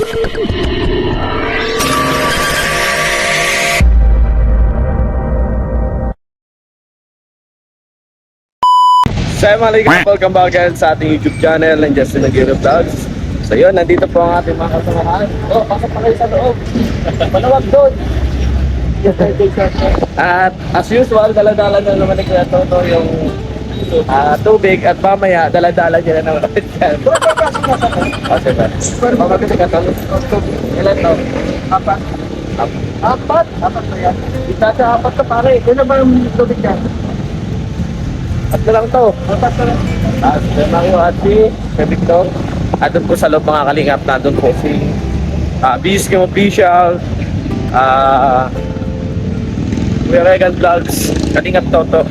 Assalamualaikum, welcome back again sa ating YouTube channel ng Justin Aguirre Vlogs. So yun, nandito po ang ating mga kasamahan. Oh, pasok pa kayo sa loob. Malawag doon. At as usual, dala-dala na naman ni Kuya Toto yung tubig at mamaya dala-dala niya na naman yan. Okay ba? Mamagkasi ka to. Ilan to? Apat. Apat? Apat na yan. Isa sa apat to pare. Yun na ba yung tubig yan? At na lang to. At na lang. At yung ati, kay Victor. At doon po sa loob mga kalingap na doon po si Biskim Official, Regan Vlogs, Kalingap Toto.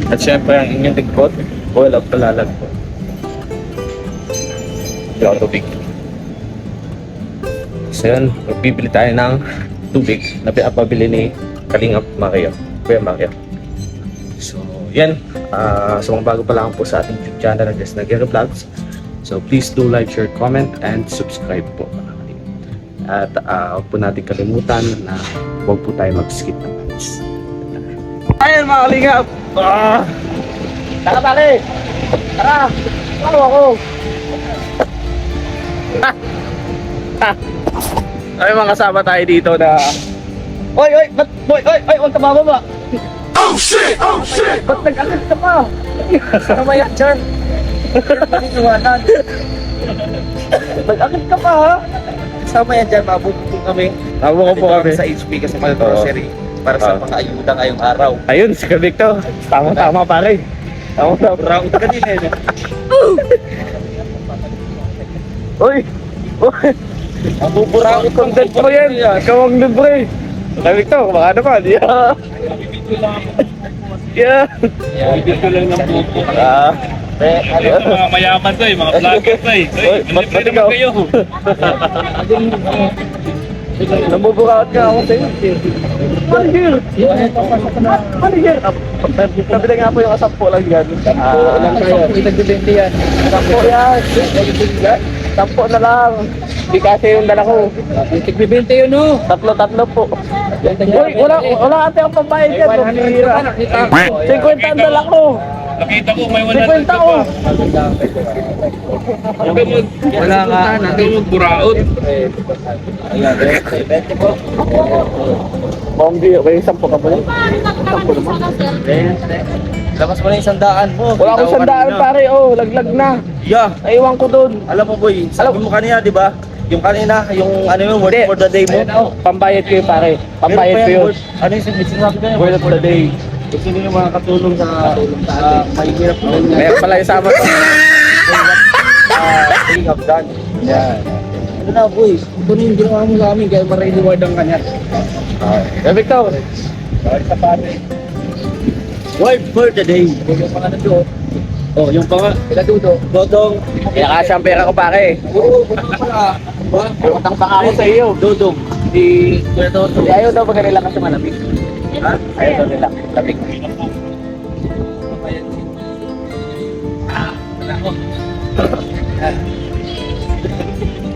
At syempre ang inyong lingkod, Oil of Talalag po. Yung tubig. So yun, magbibili tayo ng tubig na pinapabili ni Kalingap Mario. Kuya Mario. So yan, sa mga bago pa lang po sa ating YouTube channel ng Justin Aguirre Vlogs. So please do like, share, comment, and subscribe po mga kalingap. At huwag po natin kalimutan na huwag po tayo mag-skip ng ads. Ayun mga kalingap! Tara pare! Tara! Tara ako! Ay mga kasama tayo dito na Oy! Oy! Boy! Oy! Oy! Huwag ka bababa! Oh shit! Oh shit! Ba't nag-alit ka pa? Sama yan dyan! Paniniwanan! Nag-alit ka pa ha? Sama yan dyan, mabubukong kami. Mabubukong po kami. Sa HP kasi mag-grocery para sa mga ayuda ngayong araw. Ayun, si Victor. Tama-tama pare. Tama-tama. Round ka din eh. Uy! Uy! Mabuburaot content mo yan. Ikaw ang libre. Victor, baka naman. Yeah. Bibigyan ko lang ng buko. Mga mayaman to mga vlogger to ba't ikaw? kayo. Nambubukaot ka ako sa'yo. Manager! Manager! Sabi na nga po yung asap po lang yan. Ilang kayo? Itagbibente yan. Sampo yan. Sampo na lang. Hindi kasi yung dala ko. Itagbibente yun no. Tatlo po. Uy, wala ate ang pambayad yan. 50 ang dala ko. Nakita ko may 50 ko. Wala nga. Huwag magburaot. Bombi, okay, 10 ka po lang. 10 naman. Labas mo na yung sandaan mo. Wala akong sandaan pare, laglag na. Yeah. Naiwan ko doon. Alam mo boy, sabi mo kanina, di ba? Yung kanina, yung ano yung word for the day mo. Pambayad ko yun pare. Pambayad ko yun. Ano yung sinasabi ko yun? Word for the day. Kung sino yung mga katulong sa mahihirap na ganyan. Meron pala yung sama ko. King of done. Yan. Ano na boy, ito na yung ginawa mo sa amin, kaya ma-reward ang kanya. Victor. Sa pare. Word for the day. Yung mga nado. Oh, yung panga. Pinadudo. Dodong. Kinakasya ang pera ko pare. Oo, dodong pala. Utang pa ako sa iyo. Dodong. Di Kuya Toto. ayaw daw pag nila kasi malamig. Ha? Ayaw daw nila. Lamig.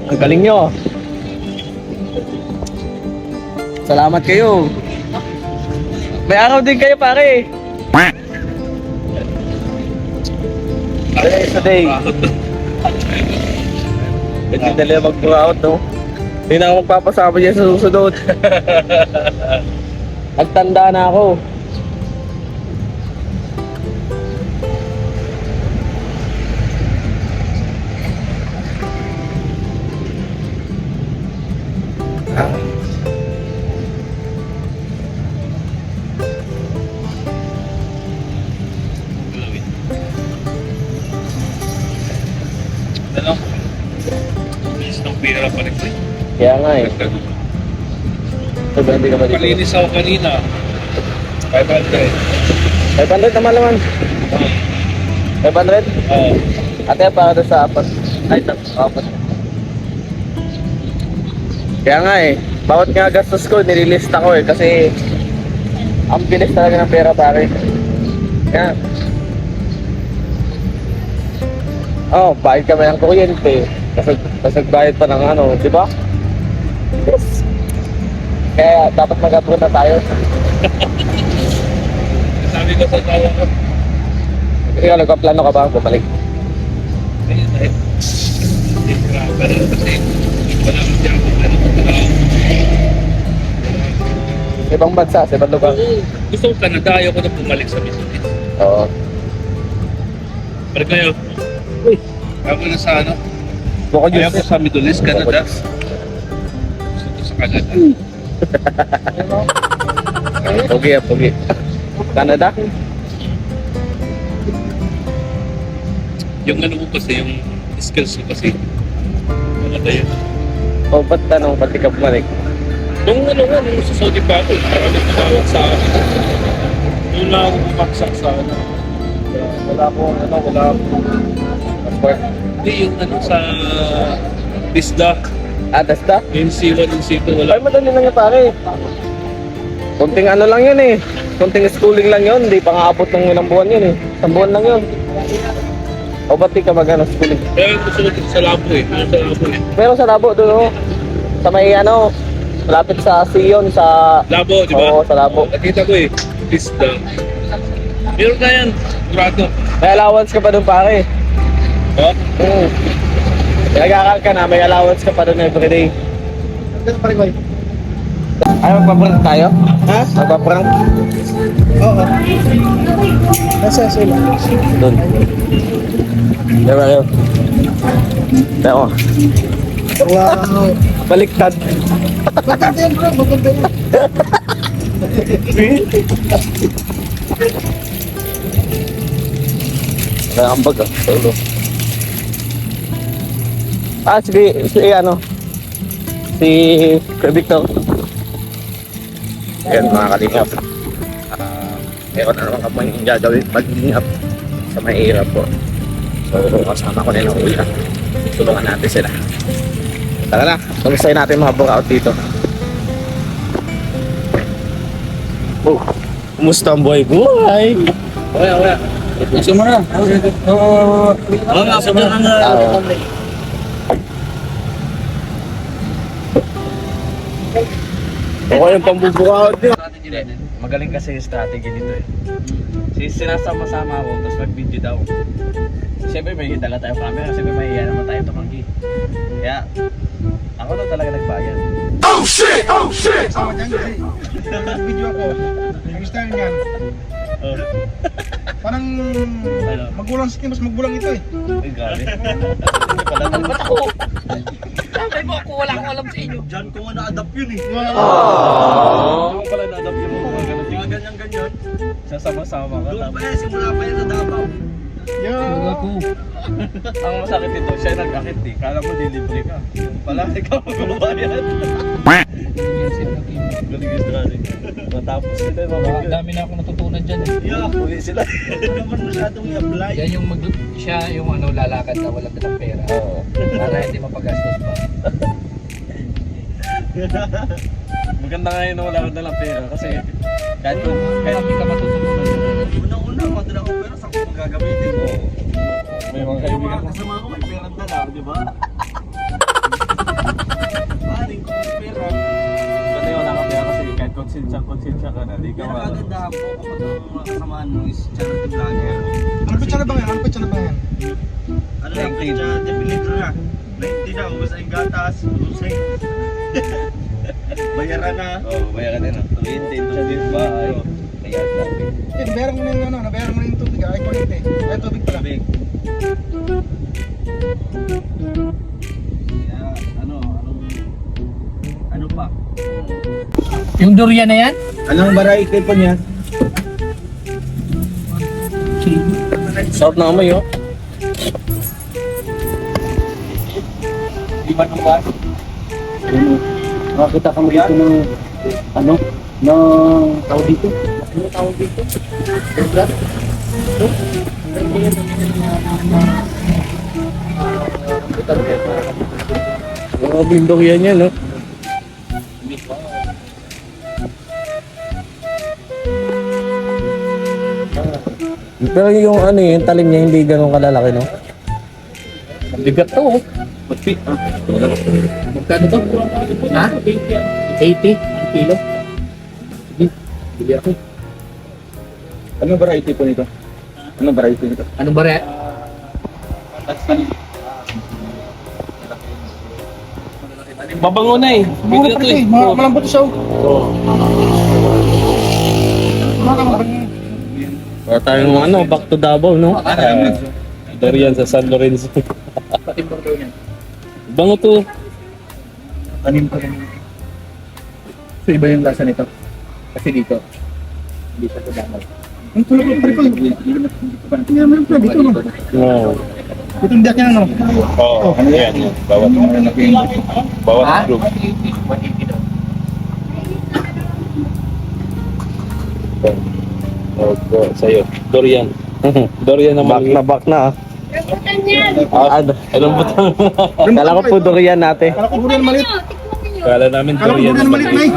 Ang galing nyo. Salamat kayo. May araw din kayo pare. Today. Hindi nila mag-out no. Hindi na ako magpapasama dyan sa susunod. Nagtanda na ako. Ano? Bilis ng pera pa rin. Kaya nga eh. Hindi ka ba dito? Palinis ako kanina. 500. 500 naman naman. 500? Oo. Ate, para doon sa apat. Ay, apat. Kaya nga eh. Bawat nga gastos ko, nililista ko eh. Kasi ang bilis talaga ng pera pare. Kaya bayad kami ng kuryente. Kasi bayad pa ng ano, di ba? Yes. Kaya dapat mag-abroad na tayo. Sabi ko sa tawa ko, Ikaw, nagpaplano ka ba bumalik? hindi grabe rin kasi wala akong tiyak Ibang bansa, sa ibang lugar. Gusto ko Canada, ayaw ko na bumalik sa Misulis. Oo. Pero kayo, ako na sa ano, Bukod ayaw ko sa Middle East, Canada. Gusto ko sa Canada. Pogi, pogi. Canada? Yung ano ko kasi, yung skills ko kasi, Canada yun. O ba't tanong, ba't di ka bumalik? Nung ano nga, nung sa Saudi pa ako, marami tumawag sa akin. Doon na ako bumaksak sa ano. Wala akong, wala akong passport. Hindi, yung ano sa BISDA, Basta? yung C1, yung C2, wala. Ay, madali lang yan pare. Konting ano lang yun eh. Konting schooling lang yun. Hindi pa nga abot ng ilang buwan yun eh. Isang buwan lang yun. O ba't di ka mag-ano schooling? Kaya gusto ko dito sa labo eh. Yung sa labo eh. Pero sa Labo doon oh. Sa may ano, malapit sa Sion, sa... Labo, di ba? Oo, sa Labo. Nakita ko eh, BISDA. Meron na yan, grado. May allowance ka pa doon pare. Oh? Nag-aaral ka na, may allowance ka pa doon everyday. Ay, magpaprank tayo? Ha? Magpaprank? Oo. Nasa sila. Doon. Diba kayo? Teko. Wow. Baliktad. Maganda yan bro, maganda yan. Kaya ang bag ah, sa ulo. Sige, ano? Si Kuya Victor. Ayan mga kalingap. Meron na naman kami yung gagawin pag-lingap sa mahirap po. So kasama ko na yung kuya. Tulungan natin sila. Tara na, kamustahin natin mga workout dito. Oh, kumusta ang buhay? Buhay! Wala. Gusto mo na? Oo. Nga, gusto mo na. Ako yung pambubukaot nyo. Magaling kasi yung strategy dito eh. Sinasama-sama ako, tapos mag-video daw. Siyempre may dala tayo camera, siyempre may iya naman tayo tumanggi. Kaya, ako na talaga nagbayad. Oh shit! Sama dyan kasi. Video ako. Yung style niyan. Parang magulang skin, mas magulang ito eh. Ay, grabe. Ba't ako? Sabi mo ako, wala akong alam sa inyo. Diyan ko nga na-adapt yun eh. Hindi mo pala na-adapt yung mga ganun. Mga ganyan-ganyan. Sasama-sama ka. Doon pa yan, simula pa yan sa Davao. Ang masakit nito, siya nag-akit eh. Kala mo dilibre ka. Pala, ikaw magbabayad. Galing yung strategy. Matapos sila, mabigyan. Dami na ako natutunan dyan eh. Yeah. Uli sila. Hindi naman masyadong i-apply. Yan yung siya yung ano lalakad na walang dalang pera. Oo. Para hindi mapagastos pa. Maganda nga yun na wala ka dalang pera kasi kahit Marami ka matutunan dyan. Unang-una, madala ko pero saan ko magagamitin? may mga Yung kaibigan mga kasama ko may perang dala, di ba? Paring ko may pera. Kasi wala ka pera kasi kahit konsensya ka na, di ka Pero wala. kagandahan po kapag ang mga kasamaan mo is charity vlogger. Ano pa na ba yan? Ano pa na ba yan? Ano lang, kaya definitely na. 90 na, ubos ang gatas, lusay. Bayaran na. Oo, bayaran din ah. Tuwinte, sa din ba ay kaya sabi. Eh, nabayaran mo na yung ano, nabayaran mo na yung tubig. Ay, kuryente. Ay, tubig pala. Big. Kaya, ano pa? Yung durian na yan? Anong variety po niya? Sarap na amoy oh. Di ba nung ba? Nakakita kami dito ng ano? Ng tao dito? Ano tawag dito? Mga bindok yan yan oh. Pero yung ano yung talim niya hindi ganun kalalaki no? Bigat to oh. Magkano to? Ha? 80 ang kilo? Sige, bili ako. Anong variety po nito? Anong variety nito? Anong bare? Mabango na eh. Mura pa rin eh. Malambot siya. Para tayong ano, back to Davao, no? Durian sa San Lorenzo. Patimbang daw yan. Bango to. Tanim pa rin. So iba yung lasa nito. Kasi dito, hindi siya sa damay. Ang tulog ko pare ko. Hindi naman pwede ito no. Wow. Itong diyak yan ano. Oo, yan. Bawat Ha? group. 180 daw. Opo, sa'yo. Durian. Durian na Back na back na. Anong butang? Kala ko po durian natin. Kala ko durian maliit. Kala namin Kala ko durian. durian maliit na eh.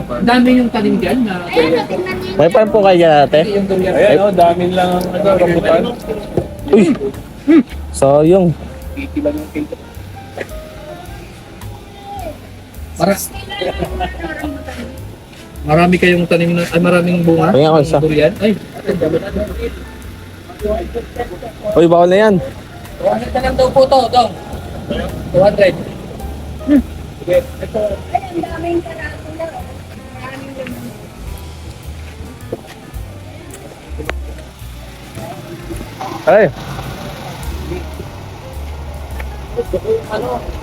Ang dami yung tanim dyan na May pan po kaya ate? yung durian. Ayan o, dami lang ang rambutan. Uy! Sayang. 80 lang yung kilo. Marami kayong tanim na, ay maraming bunga. Tingnan ko isa. ng durian. Ay, Uy, bawal na yan. 200 na lang daw po to, dong. 200. Ang daming karatula. Maraming ganun. Ay!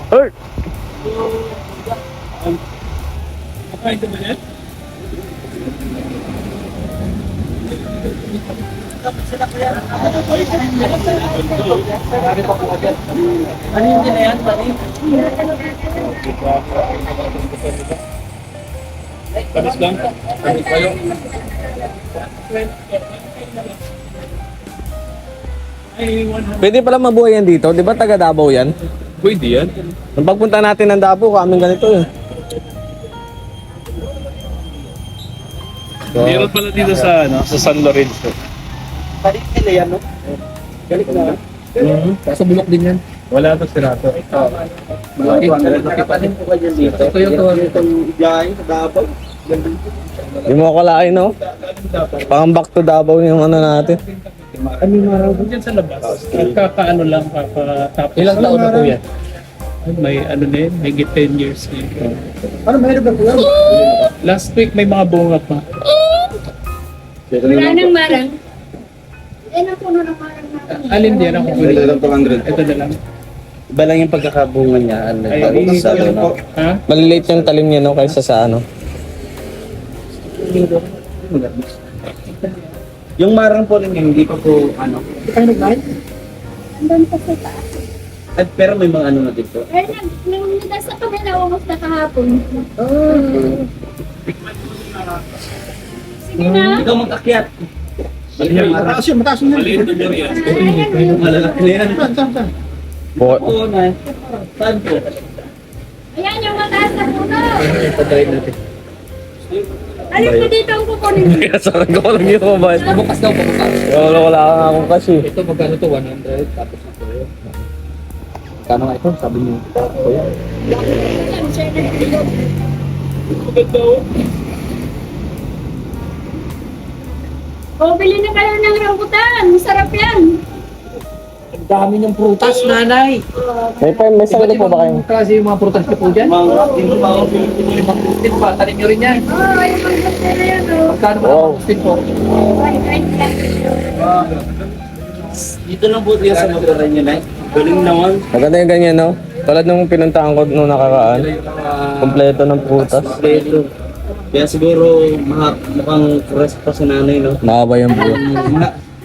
Uy! Ano yung nila yan, Bani? Panis lang. Pwede pala mabuhay yan dito. Di ba taga Davao yan? Pwede yan. Nung pagpunta natin ng Davao, kaming ganito eh. Meron pala dito sa San Lorenzo. Balik nila yan, no? Galit na. Kaso bulok din yan. Wala to sirato. Malaki. Malaki pa din po kayo dito. Ito yung tuwan itong Diyan sa Davao. Di mo akalain, no? Pang back to Davao yung ano natin. Diyan sa labas. Kakaano lang, kakatapos. ilang taon na po yan? May ano na yun, may 10 years na yun. Ano mahirap na po yan? Last week may mga bunga pa. Wala nang marang. Eh, napuno ng marang natin. Alin din ako pwede. Ito na lang. Iba lang yung pagkakabunga niya. Ay, ano? Ha? Maliliit yung talim niya, no? Kaysa sa ano. Yung marang po ninyo, hindi pa po ano. Andun pa sa taas. At pero may mga ano na dito. Eh, nung nasa kami na umos na kahapon. Sige na. Ikaw mag-akyat. Mataas yun, mataas yun. Maliit na durian. Malalaki na yan. Oo. Oo na. Saan po? Ayan yung mataas na puno. Ipatry natin. Alin mo dito ang kukunin. Kaya sarang ko lang yun, ba? Bukas daw, bukas. Wala ka nga akong kasi. Ito magkano to? 100. Tapos ito yun. Kano nga ito? Sabi niyo. Kuya. Yan, share na dito. O, bili na kayo ng rambutan. Masarap yan. Ang dami ng prutas, nanay. May sarili po ba kayo? Kasi yung mga prutas ko po dyan. Limang kustin pa. Tanim nyo rin yan. Oh, yung rambutan na yan, oh. Magkano ba ang kustin po? Ay, Dito lang po diya sa magaran niya na. Galing naman. Maganda yung ganyan, no? Tulad nung pinuntahan ko nung nakaraan. Kompleto ng prutas. Ito. Kaya siguro mukhang fresh pa si nanay, no? Mahaba yung buwan.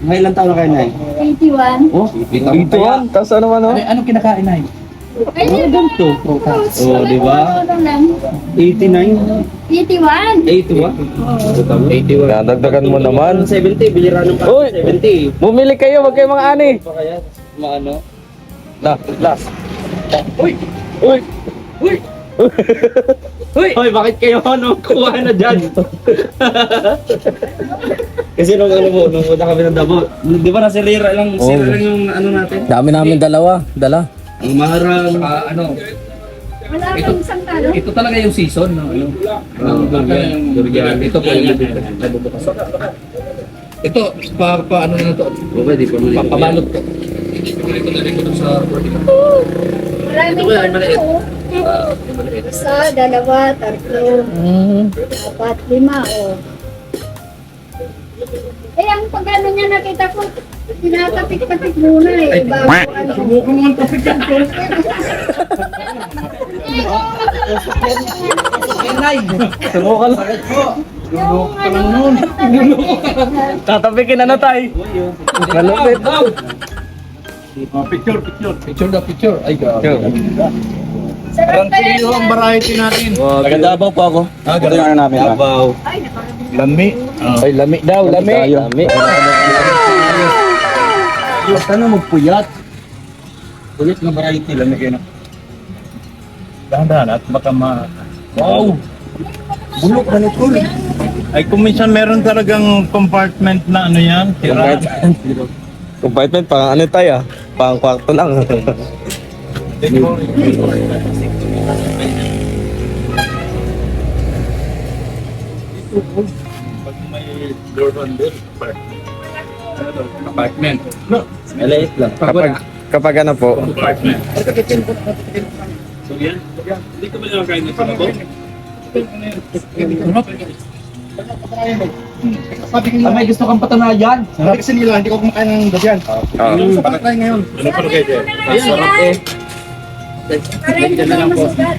Mga ilang taon na kayo, nay? 81. Oh, Dito yan. Tapos ano man, no? Anong kinakain na Ay, ganito. fruits. Oh, di ba? Ano lang? 89. 81. 81. Dadagdagan mo naman. 70, bilira ng Uy! 70. Bumili kayo, wag kayo mga ani. Pa kaya, maano? Last. Uy! Uy! Uy! Hoy, bakit kayo ano kuha na dyan? Kasi nung ano mo, nung una kami ng Davao, di ba nasirira lang, sira lang yung ano natin? Dami namin dala. Ang maharang. Ano, Wala kang isang talo. ito talaga yung season, no? Ano? Durian. Ito po yung nabubukas. Ito, ano na to? Pwede pa muli. Papabalot to. Ito na rin ko sa Maraming talo. Isa, dalawa, tatlo, apat, lima, oh. Eh, ang pag-ano niya nakita ko, tinatapik-tapik muna eh. Bago ano. Subukan mo ang topic yan, Tol. Subukan lang. Yung ano, Tatapikin na tay. Malupit. picture na picture. Ay, grabe. sarap na yan. Ang variety natin. Taga-Davao po ako. Ganun namin. Abaw. Ay, nakarami. Lami. Ay, lami daw, lami. Lami. Basta na magpuyat. Puyat na variety lang na kayo. Dahan-dahan at baka Wow! Bulok na nito. Ay, kung minsan meron talagang compartment na ano yan, tira. Compartment, pang ano tayo pang kwarto lang. Pag may door handle, Apartment. Maliit lang. Kapag ano po, compartment. So yan? Hindi ka ba lang kain ng sabaw? May gusto kang patanayan. Sabi kasi nila, hindi ko kumakain ng durian. Sabi tayo ngayon. Ano pa kayo dyan? Ay, sarap eh. Parang hindi na masugat.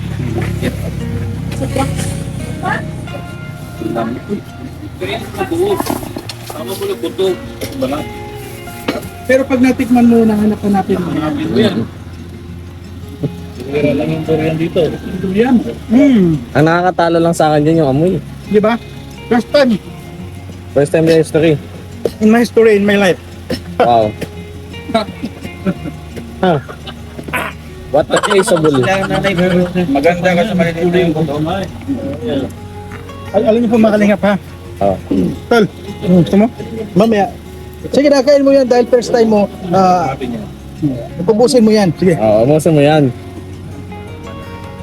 Kaya sa buo. Tama mo na buto. Pero pag natikman mo, nahanap ka natin. Ano yan? Wala lang yung durian dito. Durian. ang nakakatalo lang sa akin dyan yung amoy. Di ba? First time First time in history. in my story, in my life. Wow. Huh. What a tasteable. Maganda ka sa maliliit na yung buto. Alam niyo po mga kalingap ha? Oh. Tol, gusto mo? Mamaya. Sige, nakain mo yan dahil first time mo, pupusin mo yan. Sige. Oo, umusin mo yan.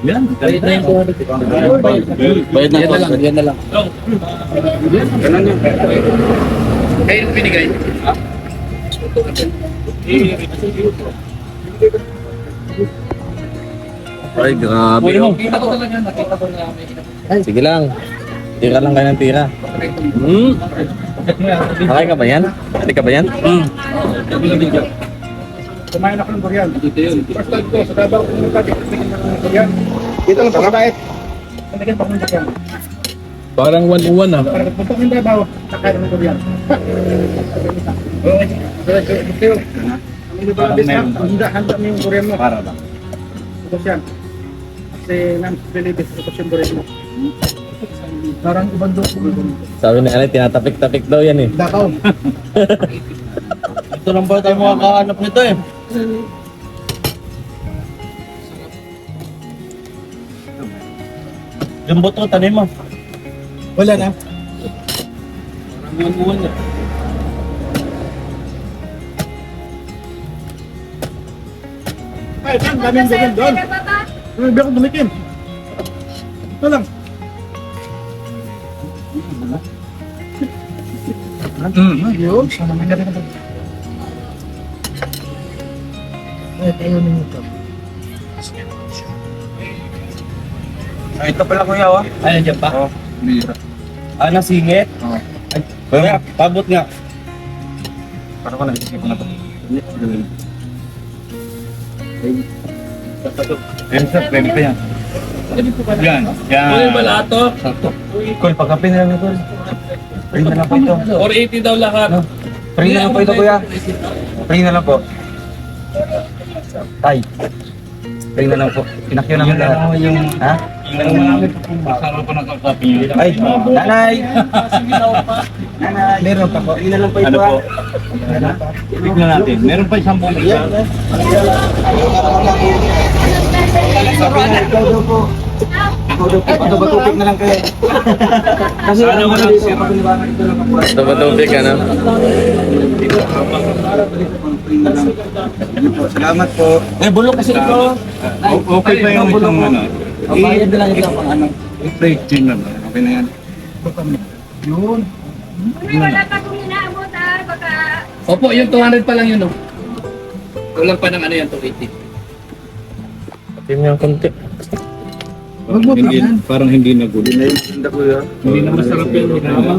Bayad na yung 200. Bayad na Yan na lang, yan na lang. Ganun yun. Kayo yung binigay. Ha? Ay, grabe. Kita ko talaga, nakita ko na may Sige lang. Tira lang kayo ng tira. Okay ka ba yan? Hindi ka ba yan? Kumain ako ng durian. Dito yun. First time ko, sa Davao ko nung pati, naging ng durian. Dito lang sa kabait. Naging pa ng durian. Parang 101 ah. Para nagpunta ko ng Davao, nakain ng durian. Okay. Gusto yun. Ang iba ba, handa mo yung durian mo. Para ba? Ubus yan. Kasi non-believers, ubus yung durian mo. Parang ibang doon. Sabi na ano, tinatapik-tapik daw yan eh. Dakaw. Ito lang ba tayo makakahanap nito eh? Yung buto, tanim mo. Wala na. Parang buwan na. Ay, dyan, daming durian doon. Hindi ako dumikim. Ito lang. Yun, sana may galing ito. Ay, tayo na ito. Ito pala kuya oh. Ay, nandiyan pa? Oh. Nasingit? Oo. Ay, kuya, pabot nga. Para ko naisip ko na ito. Ayun sir, pwede pa yan. Yan, yan. Uy, balato. Cool, pagkapin na lang ito. Free na lang po ito. 480 daw lahat. Free na lang po ito kuya. Free na lang po. Tay. Free na lang po. Pinakyo naman lahat. Ha? Kasama ko ng kausapin nyo. Ay, nanay! Nanay! Meron pa po. Free na lang po ito. Ano po? Ha? Tignan natin. Meron pa isang buong isa. Sabi na ikaw daw po. Bato-batupik na lang kayo. Kasi Sana ano walang dito, sira. kapaliwanag ito lang ang buhay. Ito ba tubig, ano? Salamat po. Bulok kasi ito. Okay ba yung itong ano? Bayad na lang ito pang ano. I-plate din naman. Okay na yan. Yun. Uy, wala pa kong inaabot baka... Opo, yung 200 pa lang yun, oh. Kulang pa ng ano yan, 280. Pati mo yung konti. Parang hindi nagulo. Hindi ko yun. Hindi na masarap yung ginagawa.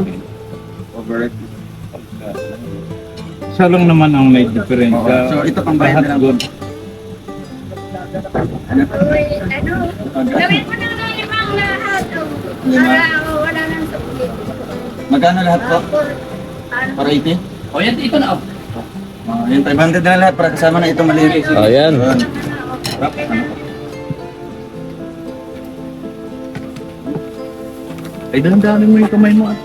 Over. Isa lang naman ang may diferensya. So ito pang bayad na lang. good. Uy, ano? Gawin mo na nga limang lahat. Para wala nang sukli. Magkano lahat po? Para 80? O yan, ito na, oh. Yung 500 na lahat para kasama na itong maliit. Ayan. Ay, dahan-dahanin mo yung kamay mo at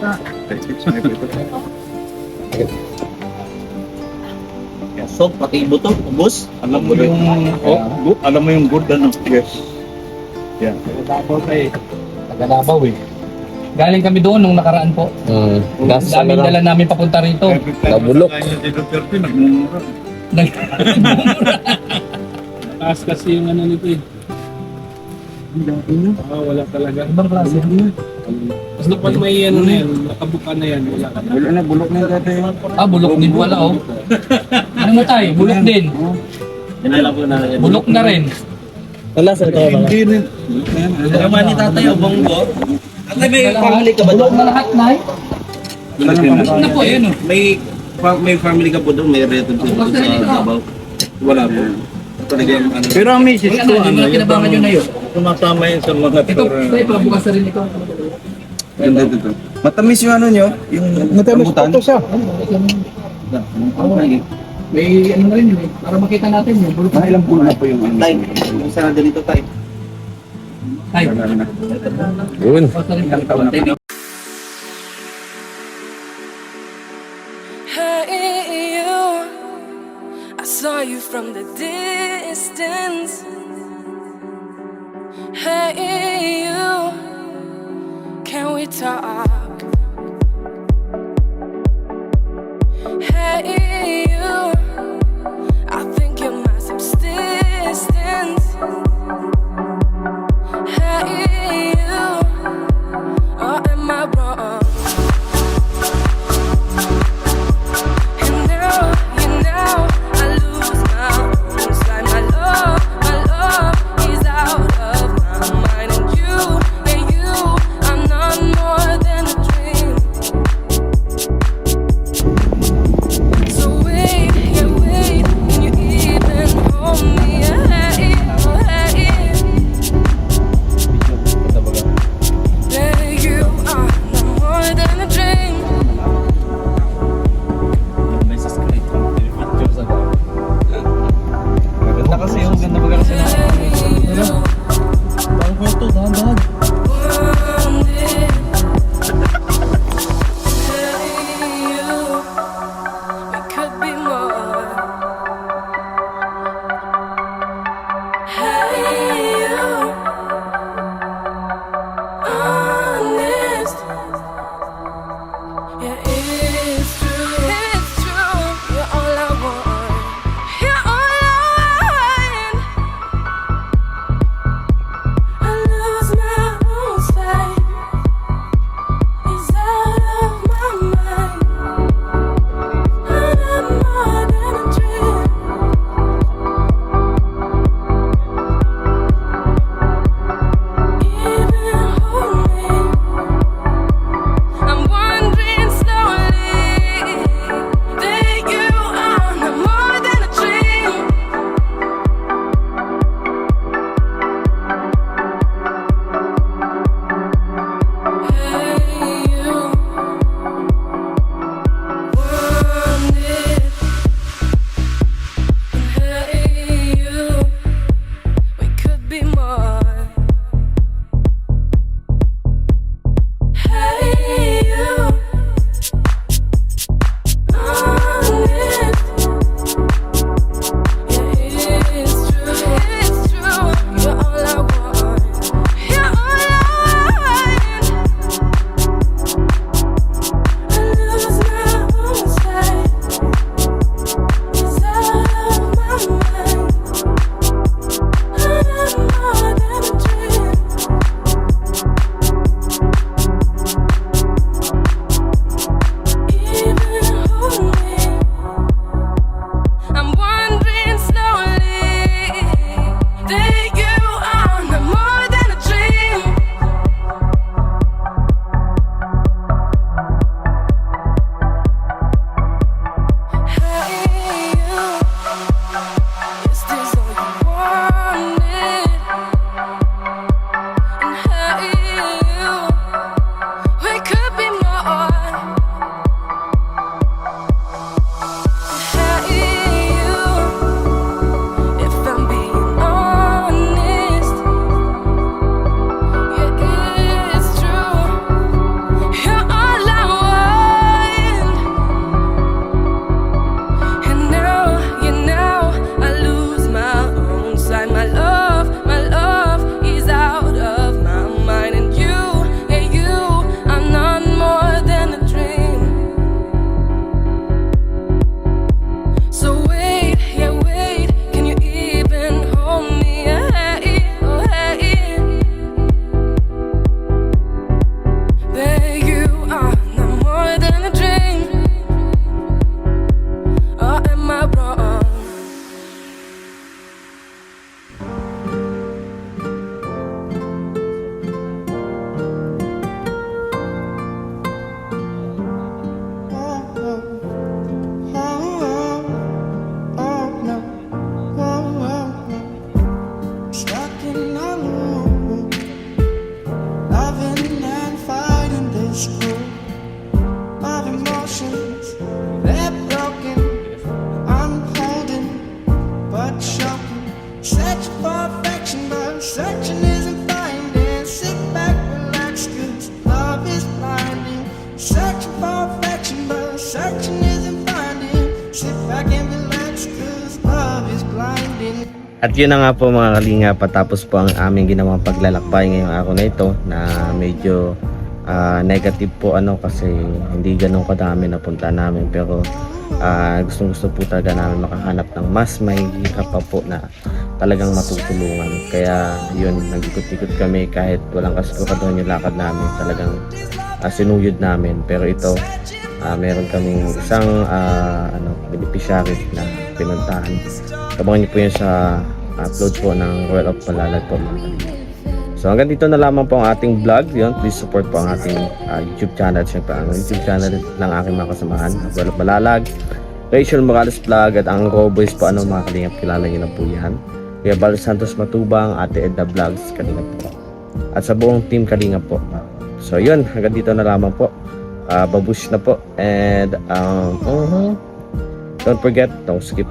So, pati buto, ubos. alam mo yung good, alam mo yung good ano. Yes. Yan. Tagalabaw, eh. Galing kami doon nung nakaraan po. Nasa Daming dala namin papunta rito. Nabulok. Nagmumura. Taas kasi yung ano nito eh. Wala talaga. Ibang klase. Basta pag may ano na yan, nakabuka na yan, wala. Bulok na yung dati. Bulok din wala, oh. Ano mo tayo? Bulok din. Dinala ko na yan. Bulok na rin. Wala sa ito. Hindi rin. Naman ni tatay o bonggo. Tatay, may family ka ba Bulok doon? na lahat, Nay. Bulok na po, yun, oh. May family ka po doon? May relative ka po sa Davao? Wala po. Talagang ano. Pero ang misis Ano, yung mga kinabangan nyo na yun. sumasama yun sa mga Ito, tayo, pabukas na rin ito. Ganda dito. Matamis yung ano nyo? Yung matamis ito siya. May ano na rin yun, eh. Para makita natin yun. Bulok na Ilang puno na po yung ano. Tay, kung saan na dito tay? tayo. Yun. Basta rin lang. Hey, you. I saw you from the distance. Hey, you. Can we talk? Hey, you. I think you're my subsistence. Hey, you. Or am I wrong? And now, you know, I lose my own sight. My love is out of my mind. And you, I'm not more than a At yun na nga po mga kalinga, patapos po ang aming ginawang paglalakbay ngayong araw na ito na medyo negative po kasi hindi ganun kadami na punta namin, pero gustong gusto po talaga namin makahanap ng mas may hirap pa po na talagang matutulungan. Kaya yun, nag-ikot-ikot kami kahit walang kasiguraduhan yung lakad namin, talagang sinuyod namin. Pero ito, meron kaming isang beneficiary na pinuntahan. Abangan niyo po yun sa upload po ng Royal of Malalag po mga kalinga. So hanggang dito na lamang po ang ating vlog. Yun, please support po ang ating YouTube channel. Siyempre ang YouTube channel ng aking mga kasamahan, Royal of Malalag, Rachel Morales Vlog, at ang Cowboys po mga kalingap, kilala niyo na po yan. Kuya Bal Santos Matubang, Ate Edna Vlogs, kalingap po. At sa buong team kalingap po. So yun, hanggang dito na lamang po. Babush na po. And don't forget, don't skip